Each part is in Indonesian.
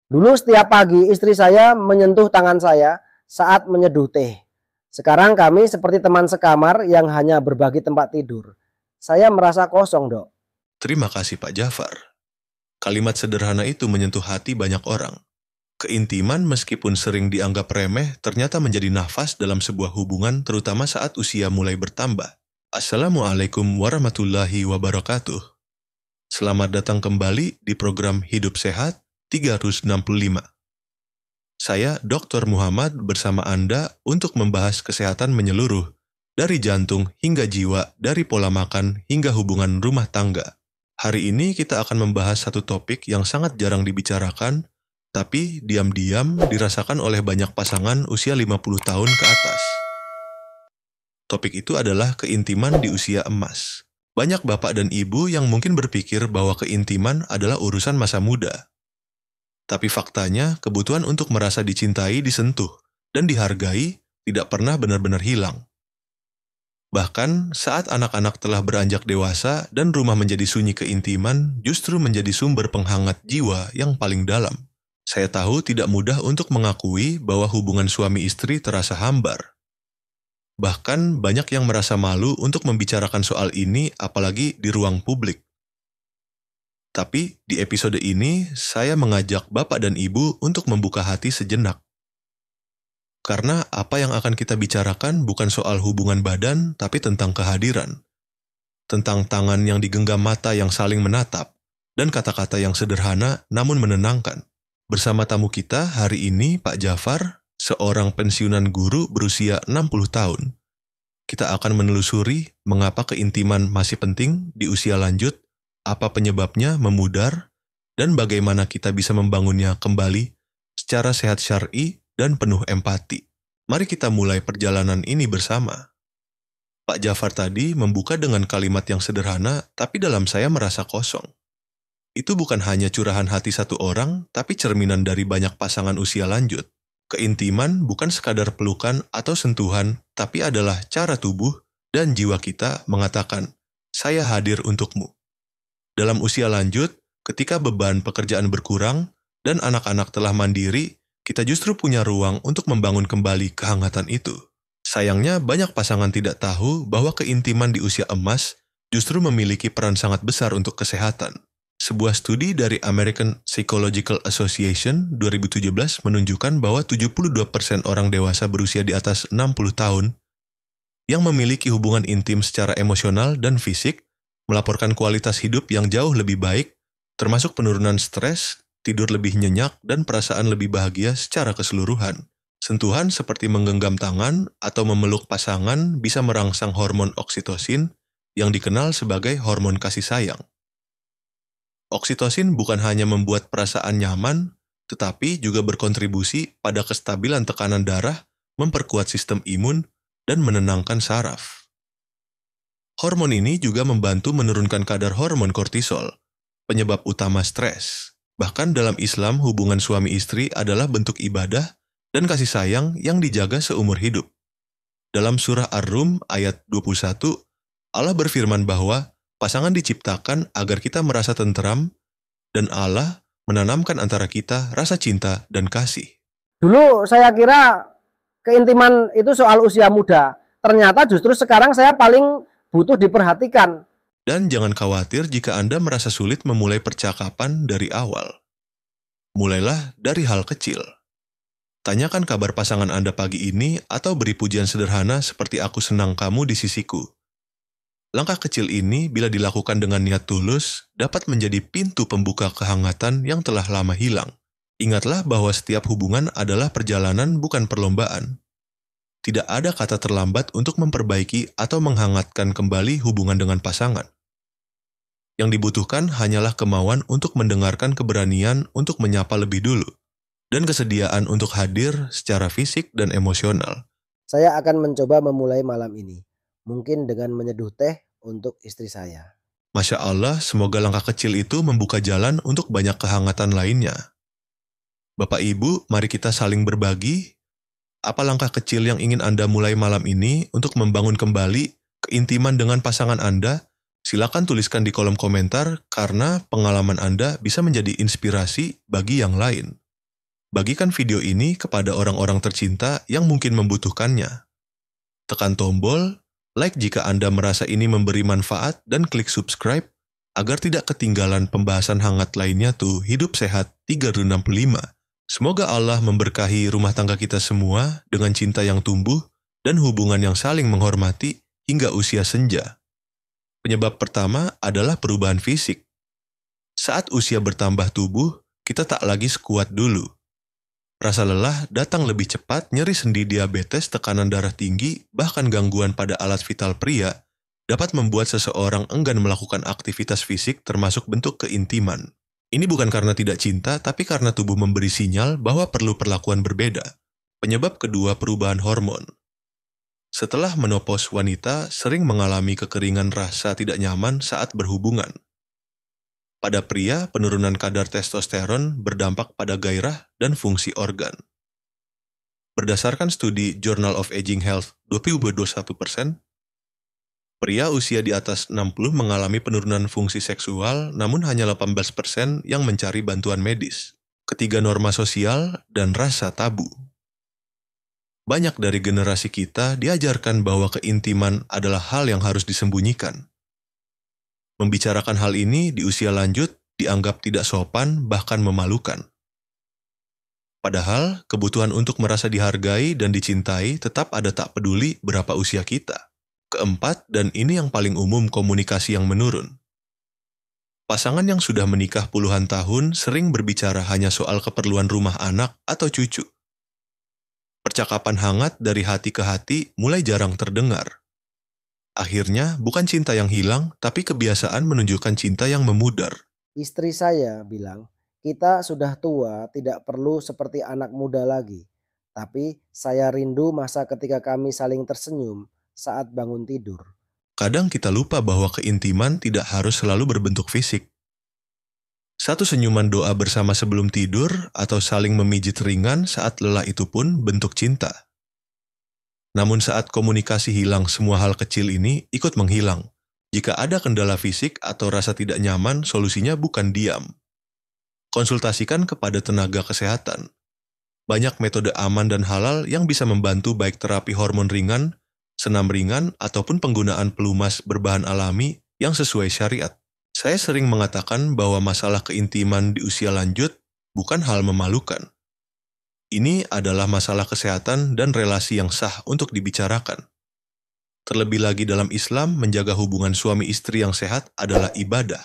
Dulu setiap pagi istri saya menyentuh tangan saya saat menyeduh teh. Sekarang kami seperti teman sekamar yang hanya berbagi tempat tidur. Saya merasa kosong, Dok. Terima kasih Pak Jafar. Kalimat sederhana itu menyentuh hati banyak orang. Keintiman meskipun sering dianggap remeh ternyata menjadi nafas dalam sebuah hubungan terutama saat usia mulai bertambah. Assalamualaikum warahmatullahi wabarakatuh. Selamat datang kembali di program Hidup Sehat 365. Saya Dr. Muhammad bersama Anda untuk membahas kesehatan menyeluruh, dari jantung hingga jiwa, dari pola makan hingga hubungan rumah tangga. Hari ini kita akan membahas satu topik yang sangat jarang dibicarakan, tapi diam-diam dirasakan oleh banyak pasangan usia 50 tahun ke atas. Topik itu adalah keintiman di usia emas. Banyak bapak dan ibu yang mungkin berpikir bahwa keintiman adalah urusan masa muda. Tapi faktanya, kebutuhan untuk merasa dicintai, disentuh, dan dihargai tidak pernah benar-benar hilang. Bahkan, saat anak-anak telah beranjak dewasa dan rumah menjadi sunyi keintiman, justru menjadi sumber penghangat jiwa yang paling dalam. Saya tahu tidak mudah untuk mengakui bahwa hubungan suami istri terasa hambar. Bahkan, banyak yang merasa malu untuk membicarakan soal ini, apalagi di ruang publik. Tapi, di episode ini, saya mengajak Bapak dan Ibu untuk membuka hati sejenak. Karena apa yang akan kita bicarakan bukan soal hubungan badan, tapi tentang kehadiran. Tentang tangan yang digenggam mata yang saling menatap, dan kata-kata yang sederhana namun menenangkan. Bersama tamu kita hari ini, Pak Jafar, seorang pensiunan guru berusia 60 tahun. Kita akan menelusuri mengapa keintiman masih penting di usia lanjut, apa penyebabnya memudar, dan bagaimana kita bisa membangunnya kembali secara sehat syar'i dan penuh empati. Mari kita mulai perjalanan ini bersama. Pak Jafar tadi membuka dengan kalimat yang sederhana, tapi dalam saya merasa kosong. Itu bukan hanya curahan hati satu orang, tapi cerminan dari banyak pasangan usia lanjut. Keintiman bukan sekadar pelukan atau sentuhan, tapi adalah cara tubuh dan jiwa kita mengatakan, "Saya hadir untukmu." Dalam usia lanjut, ketika beban pekerjaan berkurang dan anak-anak telah mandiri, kita justru punya ruang untuk membangun kembali kehangatan itu. Sayangnya, banyak pasangan tidak tahu bahwa keintiman di usia emas justru memiliki peran sangat besar untuk kesehatan. Sebuah studi dari American Psychological Association 2017 menunjukkan bahwa 72% orang dewasa berusia di atas 60 tahun yang memiliki hubungan intim secara emosional dan fisik melaporkan kualitas hidup yang jauh lebih baik, termasuk penurunan stres, tidur lebih nyenyak, dan perasaan lebih bahagia secara keseluruhan. Sentuhan seperti menggenggam tangan atau memeluk pasangan bisa merangsang hormon oksitosin yang dikenal sebagai hormon kasih sayang. Oksitosin bukan hanya membuat perasaan nyaman, tetapi juga berkontribusi pada kestabilan tekanan darah, memperkuat sistem imun, dan menenangkan saraf. Hormon ini juga membantu menurunkan kadar hormon kortisol, penyebab utama stres. Bahkan dalam Islam, hubungan suami istri adalah bentuk ibadah dan kasih sayang yang dijaga seumur hidup. Dalam surah Ar-Rum ayat 21, Allah berfirman bahwa pasangan diciptakan agar kita merasa tenteram, dan Allah menanamkan antara kita rasa cinta dan kasih. Dulu saya kira keintiman itu soal usia muda. Ternyata justru sekarang saya paling butuh diperhatikan. Dan jangan khawatir jika Anda merasa sulit memulai percakapan dari awal. Mulailah dari hal kecil. Tanyakan kabar pasangan Anda pagi ini atau beri pujian sederhana seperti "Aku senang kamu di sisiku." Langkah kecil ini, bila dilakukan dengan niat tulus, dapat menjadi pintu pembuka kehangatan yang telah lama hilang. Ingatlah bahwa setiap hubungan adalah perjalanan, bukan perlombaan. Tidak ada kata terlambat untuk memperbaiki atau menghangatkan kembali hubungan dengan pasangan. Yang dibutuhkan hanyalah kemauan untuk mendengarkan, keberanian untuk menyapa lebih dulu, dan kesediaan untuk hadir secara fisik dan emosional. Saya akan mencoba memulai malam ini. Mungkin dengan menyeduh teh untuk istri saya. Masya Allah, semoga langkah kecil itu membuka jalan untuk banyak kehangatan lainnya. Bapak Ibu, mari kita saling berbagi. Apa langkah kecil yang ingin Anda mulai malam ini untuk membangun kembali keintiman dengan pasangan Anda? Silakan tuliskan di kolom komentar karena pengalaman Anda bisa menjadi inspirasi bagi yang lain. Bagikan video ini kepada orang-orang tercinta yang mungkin membutuhkannya. Tekan tombol like jika Anda merasa ini memberi manfaat dan klik subscribe agar tidak ketinggalan pembahasan hangat lainnya tuh Hidup Sehat 365. Semoga Allah memberkahi rumah tangga kita semua dengan cinta yang tumbuh dan hubungan yang saling menghormati hingga usia senja. Penyebab pertama adalah perubahan fisik. Saat usia bertambah tubuh, kita tak lagi sekuat dulu. Rasa lelah datang lebih cepat, nyeri sendi, diabetes, tekanan darah tinggi, bahkan gangguan pada alat vital pria dapat membuat seseorang enggan melakukan aktivitas fisik termasuk bentuk keintiman. Ini bukan karena tidak cinta, tapi karena tubuh memberi sinyal bahwa perlu perlakuan berbeda. Penyebab kedua, perubahan hormon. Setelah menopause, wanita sering mengalami kekeringan, rasa tidak nyaman saat berhubungan. Pada pria, penurunan kadar testosteron berdampak pada gairah dan fungsi organ. Berdasarkan studi Journal of Aging Health 21%, pria usia di atas 60 mengalami penurunan fungsi seksual, namun hanya 18% yang mencari bantuan medis. Ketiga, norma sosial dan rasa tabu. Banyak dari generasi kita diajarkan bahwa keintiman adalah hal yang harus disembunyikan. Membicarakan hal ini di usia lanjut dianggap tidak sopan, bahkan memalukan. Padahal, kebutuhan untuk merasa dihargai dan dicintai tetap ada, tak peduli berapa usia kita. Keempat, dan ini yang paling umum, komunikasi yang menurun. Pasangan yang sudah menikah puluhan tahun sering berbicara hanya soal keperluan rumah anak atau cucu. Percakapan hangat dari hati ke hati mulai jarang terdengar. Akhirnya, bukan cinta yang hilang, tapi kebiasaan menunjukkan cinta yang memudar. Istri saya bilang, kita sudah tua, tidak perlu seperti anak muda lagi. Tapi saya rindu masa ketika kami saling tersenyum saat bangun tidur. Kadang kita lupa bahwa keintiman tidak harus selalu berbentuk fisik. Satu senyuman doa bersama sebelum tidur atau saling memijit ringan saat lelah itu pun bentuk cinta. Namun saat komunikasi hilang, semua hal kecil ini ikut menghilang. Jika ada kendala fisik atau rasa tidak nyaman, solusinya bukan diam. Konsultasikan kepada tenaga kesehatan. Banyak metode aman dan halal yang bisa membantu, baik terapi hormon ringan, senam ringan, ataupun penggunaan pelumas berbahan alami yang sesuai syariat. Saya sering mengatakan bahwa masalah keintiman di usia lanjut bukan hal memalukan. Ini adalah masalah kesehatan dan relasi yang sah untuk dibicarakan. Terlebih lagi dalam Islam, menjaga hubungan suami istri yang sehat adalah ibadah.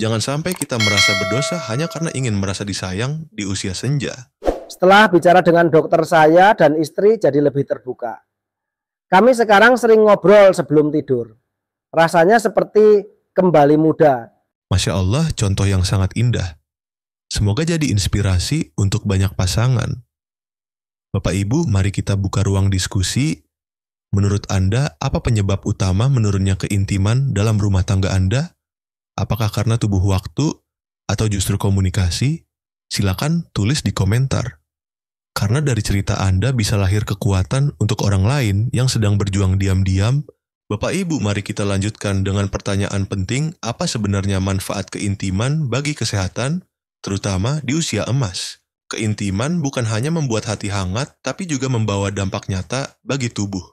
Jangan sampai kita merasa berdosa hanya karena ingin merasa disayang di usia senja. Setelah bicara dengan dokter, saya dan istri jadi lebih terbuka. Kami sekarang sering ngobrol sebelum tidur. Rasanya seperti kembali muda. Masya Allah, contoh yang sangat indah. Semoga jadi inspirasi untuk banyak pasangan. Bapak Ibu, mari kita buka ruang diskusi. Menurut Anda, apa penyebab utama menurunnya keintiman dalam rumah tangga Anda? Apakah karena tubuh waktu atau justru komunikasi? Silakan tulis di komentar. Karena dari cerita Anda bisa lahir kekuatan untuk orang lain yang sedang berjuang diam-diam. Bapak Ibu, mari kita lanjutkan dengan pertanyaan penting, apa sebenarnya manfaat keintiman bagi kesehatan? Terutama di usia emas. Keintiman bukan hanya membuat hati hangat, tapi juga membawa dampak nyata bagi tubuh.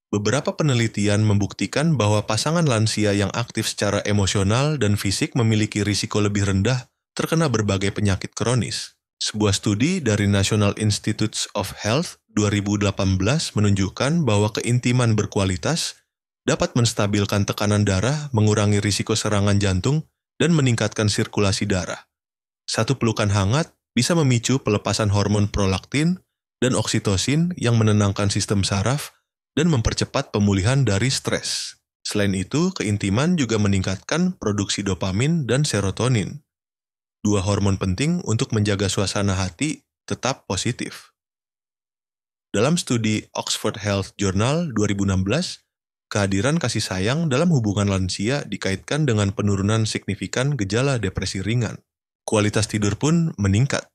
Beberapa penelitian membuktikan bahwa pasangan lansia yang aktif secara emosional dan fisik memiliki risiko lebih rendah terkena berbagai penyakit kronis. Sebuah studi dari National Institutes of Health 2018 menunjukkan bahwa keintiman berkualitas dapat menstabilkan tekanan darah, mengurangi risiko serangan jantung, dan meningkatkan sirkulasi darah. Satu pelukan hangat bisa memicu pelepasan hormon prolaktin dan oksitosin yang menenangkan sistem saraf dan mempercepat pemulihan dari stres. Selain itu, keintiman juga meningkatkan produksi dopamin dan serotonin. Dua hormon penting untuk menjaga suasana hati tetap positif. Dalam studi Oxford Health Journal 2016, kehadiran kasih sayang dalam hubungan lansia dikaitkan dengan penurunan signifikan gejala depresi ringan. Kualitas tidur pun meningkat.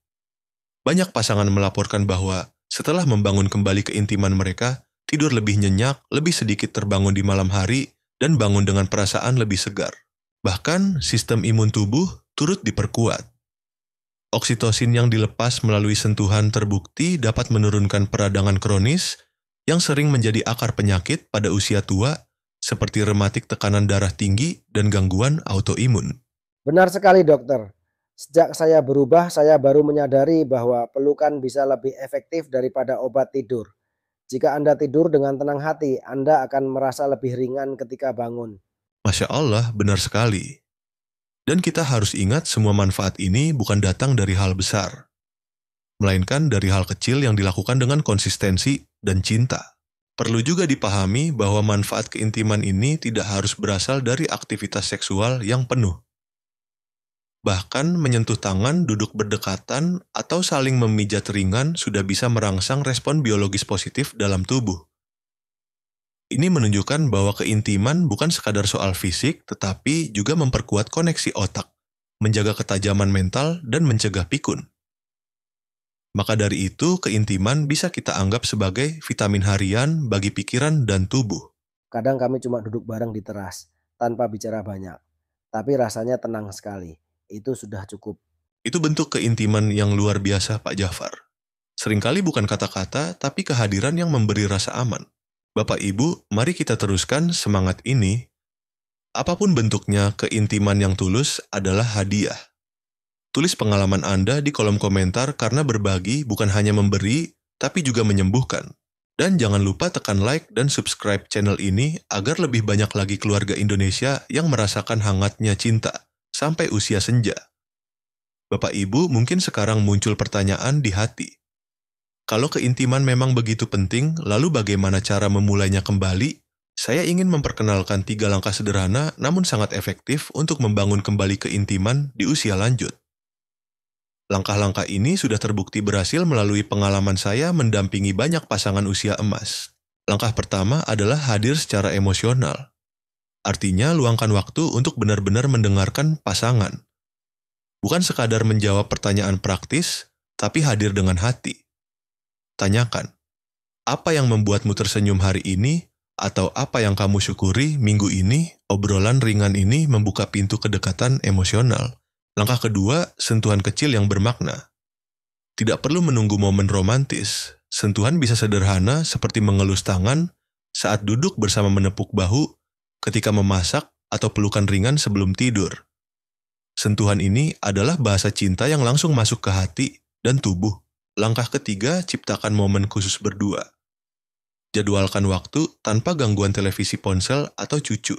Banyak pasangan melaporkan bahwa setelah membangun kembali keintiman mereka, tidur lebih nyenyak, lebih sedikit terbangun di malam hari, dan bangun dengan perasaan lebih segar. Bahkan, sistem imun tubuh turut diperkuat. Oksitosin yang dilepas melalui sentuhan terbukti dapat menurunkan peradangan kronis yang sering menjadi akar penyakit pada usia tua seperti rematik tekanan darah tinggi dan gangguan autoimun. Benar sekali dokter. Sejak saya berubah, saya baru menyadari bahwa pelukan bisa lebih efektif daripada obat tidur. Jika Anda tidur dengan tenang hati, Anda akan merasa lebih ringan ketika bangun. Masya Allah, benar sekali. Dan kita harus ingat semua manfaat ini bukan datang dari hal besar, melainkan dari hal kecil yang dilakukan dengan konsistensi dan cinta. Perlu juga dipahami bahwa manfaat keintiman ini tidak harus berasal dari aktivitas seksual yang penuh. Bahkan menyentuh tangan, duduk berdekatan, atau saling memijat ringan sudah bisa merangsang respon biologis positif dalam tubuh. Ini menunjukkan bahwa keintiman bukan sekadar soal fisik, tetapi juga memperkuat koneksi otak, menjaga ketajaman mental, dan mencegah pikun. Maka dari itu, keintiman bisa kita anggap sebagai vitamin harian bagi pikiran dan tubuh. Kadang kami cuma duduk bareng di teras, tanpa bicara banyak. Tapi rasanya tenang sekali. Itu sudah cukup. Itu bentuk keintiman yang luar biasa, Pak Jafar. Seringkali bukan kata-kata, tapi kehadiran yang memberi rasa aman. Bapak Ibu, mari kita teruskan semangat ini. Apapun bentuknya, keintiman yang tulus adalah hadiah. Tulis pengalaman Anda di kolom komentar karena berbagi bukan hanya memberi, tapi juga menyembuhkan. Dan jangan lupa tekan like dan subscribe channel ini agar lebih banyak lagi keluarga Indonesia yang merasakan hangatnya cinta sampai usia senja. Bapak Ibu, mungkin sekarang muncul pertanyaan di hati. Kalau keintiman memang begitu penting, lalu bagaimana cara memulainya kembali? Saya ingin memperkenalkan 3 langkah sederhana namun sangat efektif untuk membangun kembali keintiman di usia lanjut. Langkah-langkah ini sudah terbukti berhasil melalui pengalaman saya mendampingi banyak pasangan usia emas. Langkah pertama adalah hadir secara emosional. Artinya, luangkan waktu untuk benar-benar mendengarkan pasangan. Bukan sekadar menjawab pertanyaan praktis, tapi hadir dengan hati. Tanyakan, apa yang membuatmu tersenyum hari ini, atau apa yang kamu syukuri minggu ini? Obrolan ringan ini membuka pintu kedekatan emosional. Langkah kedua, sentuhan kecil yang bermakna. Tidak perlu menunggu momen romantis. Sentuhan bisa sederhana seperti mengelus tangan saat duduk bersama menepuk bahu, ketika memasak, atau pelukan ringan sebelum tidur. Sentuhan ini adalah bahasa cinta yang langsung masuk ke hati dan tubuh. Langkah ketiga, ciptakan momen khusus berdua. Jadwalkan waktu tanpa gangguan televisi ponsel atau cucu.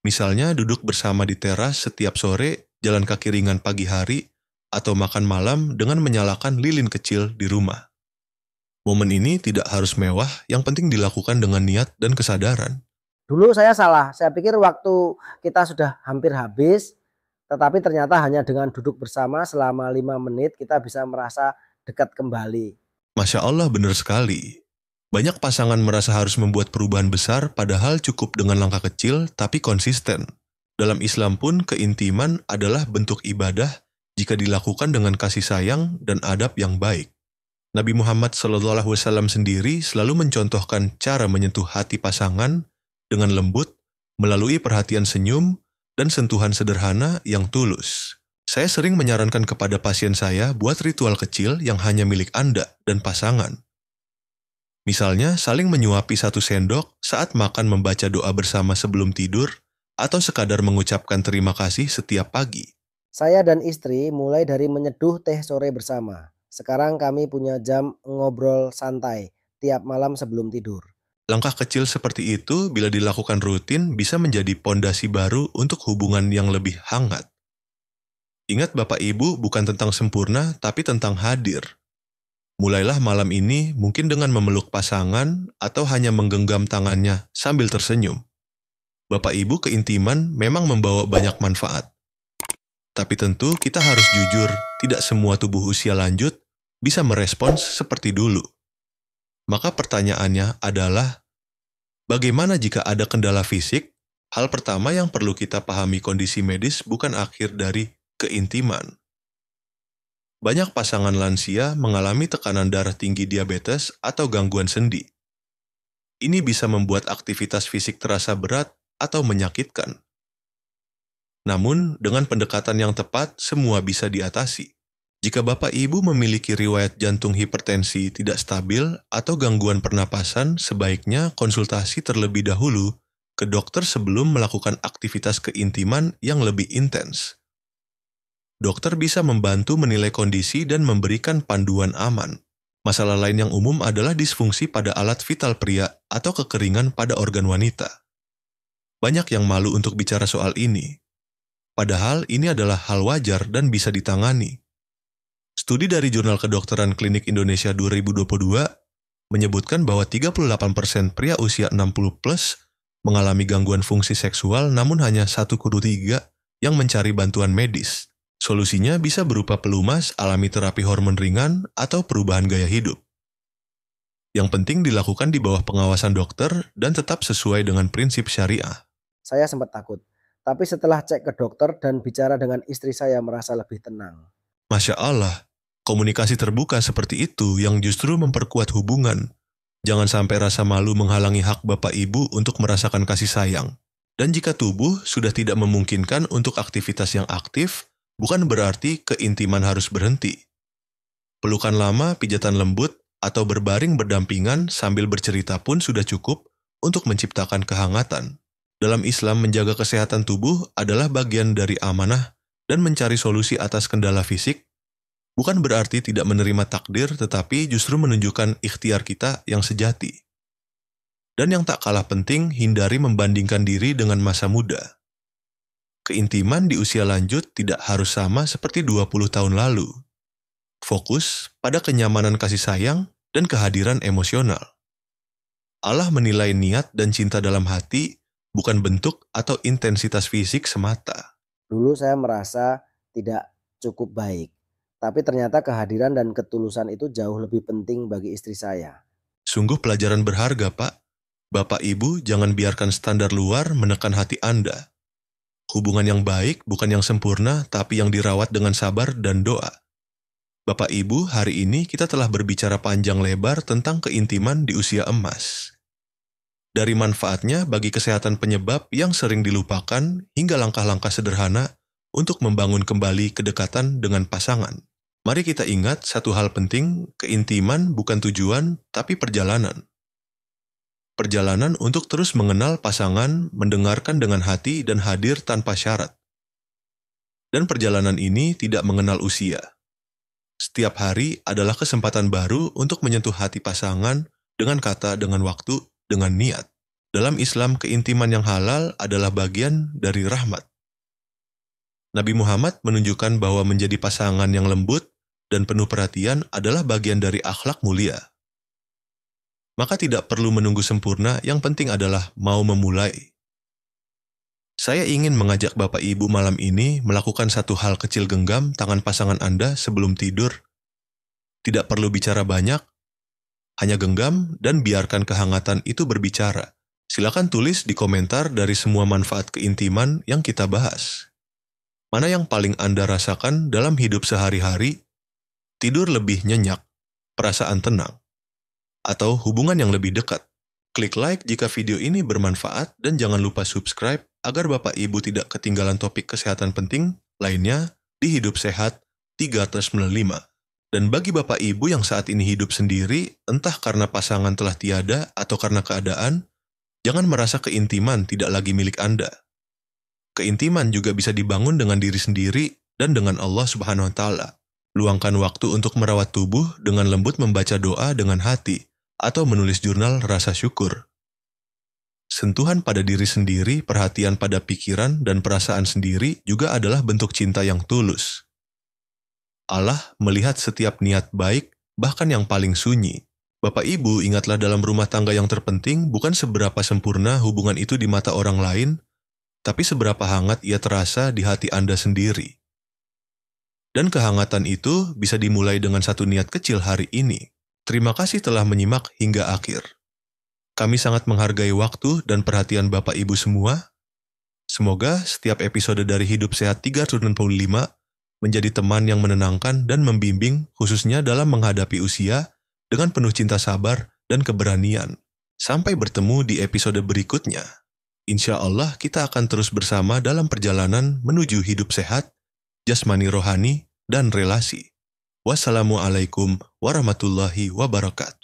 Misalnya duduk bersama di teras setiap sore, jalan kaki ringan pagi hari, atau makan malam dengan menyalakan lilin kecil di rumah. Momen ini tidak harus mewah, yang penting dilakukan dengan niat dan kesadaran. Dulu saya salah, saya pikir waktu kita sudah hampir habis, tetapi ternyata hanya dengan duduk bersama selama 5 menit kita bisa merasa dekat kembali. Masya Allah, benar sekali. Banyak pasangan merasa harus membuat perubahan besar padahal cukup dengan langkah kecil tapi konsisten. Dalam Islam pun keintiman adalah bentuk ibadah jika dilakukan dengan kasih sayang dan adab yang baik. Nabi Muhammad SAW sendiri selalu mencontohkan cara menyentuh hati pasangan dengan lembut melalui perhatian senyum dan sentuhan sederhana yang tulus. Saya sering menyarankan kepada pasien saya buat ritual kecil yang hanya milik Anda dan pasangan. Misalnya, saling menyuapi 1 sendok saat makan, membaca doa bersama sebelum tidur, atau sekadar mengucapkan terima kasih setiap pagi. Saya dan istri mulai dari menyeduh teh sore bersama. Sekarang kami punya jam ngobrol santai tiap malam sebelum tidur. Langkah kecil seperti itu bila dilakukan rutin bisa menjadi pondasi baru untuk hubungan yang lebih hangat. Ingat Bapak Ibu, bukan tentang sempurna tapi tentang hadir. Mulailah malam ini mungkin dengan memeluk pasangan atau hanya menggenggam tangannya sambil tersenyum. Bapak Ibu, keintiman memang membawa banyak manfaat. Tapi tentu kita harus jujur, tidak semua tubuh usia lanjut bisa merespons seperti dulu. Maka pertanyaannya adalah, bagaimana jika ada kendala fisik? Hal pertama yang perlu kita pahami, kondisi medis bukan akhir dari keintiman. Banyak pasangan lansia mengalami tekanan darah tinggi, diabetes, atau gangguan sendi. Ini bisa membuat aktivitas fisik terasa berat atau menyakitkan. Namun, dengan pendekatan yang tepat, semua bisa diatasi. Jika Bapak Ibu memiliki riwayat jantung hipertensi tidak stabil atau gangguan pernapasan, sebaiknya konsultasi terlebih dahulu ke dokter sebelum melakukan aktivitas keintiman yang lebih intens. Dokter bisa membantu menilai kondisi dan memberikan panduan aman. Masalah lain yang umum adalah disfungsi pada alat vital pria atau kekeringan pada organ wanita. Banyak yang malu untuk bicara soal ini. Padahal ini adalah hal wajar dan bisa ditangani. Studi dari Jurnal Kedokteran Klinik Indonesia 2022 menyebutkan bahwa 38% pria usia 60 plus mengalami gangguan fungsi seksual, namun hanya 1/3 yang mencari bantuan medis. Solusinya bisa berupa pelumas, alami terapi hormon ringan, atau perubahan gaya hidup. Yang penting dilakukan di bawah pengawasan dokter dan tetap sesuai dengan prinsip syariah. Saya sempat takut, tapi setelah cek ke dokter dan bicara dengan istri saya merasa lebih tenang. Masya Allah, komunikasi terbuka seperti itu yang justru memperkuat hubungan. Jangan sampai rasa malu menghalangi hak Bapak Ibu untuk merasakan kasih sayang. Dan jika tubuh sudah tidak memungkinkan untuk aktivitas yang aktif, bukan berarti keintiman harus berhenti. Pelukan lama, pijatan lembut, atau berbaring berdampingan sambil bercerita pun sudah cukup untuk menciptakan kehangatan. Dalam Islam, menjaga kesehatan tubuh adalah bagian dari amanah dan mencari solusi atas kendala fisik, bukan berarti tidak menerima takdir, tetapi justru menunjukkan ikhtiar kita yang sejati. Dan yang tak kalah penting, hindari membandingkan diri dengan masa muda. Keintiman di usia lanjut tidak harus sama seperti 20 tahun lalu. Fokus pada kenyamanan kasih sayang dan kehadiran emosional. Allah menilai niat dan cinta dalam hati, bukan bentuk atau intensitas fisik semata. Dulu saya merasa tidak cukup baik, tapi ternyata kehadiran dan ketulusan itu jauh lebih penting bagi istri saya. Sungguh pelajaran berharga, Pak. Bapak Ibu jangan biarkan standar luar menekan hati Anda. Hubungan yang baik bukan yang sempurna, tapi yang dirawat dengan sabar dan doa. Bapak Ibu, hari ini kita telah berbicara panjang lebar tentang keintiman di usia emas. Dari manfaatnya bagi kesehatan penyebab yang sering dilupakan hingga langkah-langkah sederhana untuk membangun kembali kedekatan dengan pasangan. Mari kita ingat satu hal penting, keintiman bukan tujuan, tapi perjalanan. Perjalanan untuk terus mengenal pasangan, mendengarkan dengan hati, dan hadir tanpa syarat. Dan perjalanan ini tidak mengenal usia. Setiap hari adalah kesempatan baru untuk menyentuh hati pasangan dengan kata, dengan waktu, dengan niat. Dalam Islam, keintiman yang halal adalah bagian dari rahmat. Nabi Muhammad menunjukkan bahwa menjadi pasangan yang lembut dan penuh perhatian adalah bagian dari akhlak mulia. Maka tidak perlu menunggu sempurna, yang penting adalah mau memulai. Saya ingin mengajak Bapak Ibu malam ini melakukan satu hal kecil, genggam tangan pasangan Anda sebelum tidur. Tidak perlu bicara banyak, hanya genggam dan biarkan kehangatan itu berbicara. Silakan tulis di komentar dari semua manfaat keintiman yang kita bahas. Mana yang paling Anda rasakan dalam hidup sehari-hari? Tidur lebih nyenyak, perasaan tenang, atau hubungan yang lebih dekat? Klik like jika video ini bermanfaat dan jangan lupa subscribe agar Bapak Ibu tidak ketinggalan topik kesehatan penting lainnya di Hidup Sehat 395. Dan bagi Bapak Ibu yang saat ini hidup sendiri, entah karena pasangan telah tiada atau karena keadaan, jangan merasa keintiman tidak lagi milik Anda. Keintiman juga bisa dibangun dengan diri sendiri dan dengan Allah Subhanahu wa Ta'ala. Luangkan waktu untuk merawat tubuh dengan lembut, membaca doa dengan hati, atau menulis jurnal rasa syukur. Sentuhan pada diri sendiri, perhatian pada pikiran dan perasaan sendiri juga adalah bentuk cinta yang tulus. Allah melihat setiap niat baik, bahkan yang paling sunyi. Bapak Ibu, ingatlah dalam rumah tangga yang terpenting bukan seberapa sempurna hubungan itu di mata orang lain, tapi seberapa hangat ia terasa di hati Anda sendiri. Dan kehangatan itu bisa dimulai dengan satu niat kecil hari ini. Terima kasih telah menyimak hingga akhir. Kami sangat menghargai waktu dan perhatian Bapak Ibu semua. Semoga setiap episode dari Hidup Sehat 365 menjadi teman yang menenangkan dan membimbing, khususnya dalam menghadapi usia dengan penuh cinta, sabar, dan keberanian. Sampai bertemu di episode berikutnya. Insya Allah kita akan terus bersama dalam perjalanan menuju hidup sehat, jasmani rohani, dan relasi. Wassalamualaikum warahmatullahi wabarakatuh.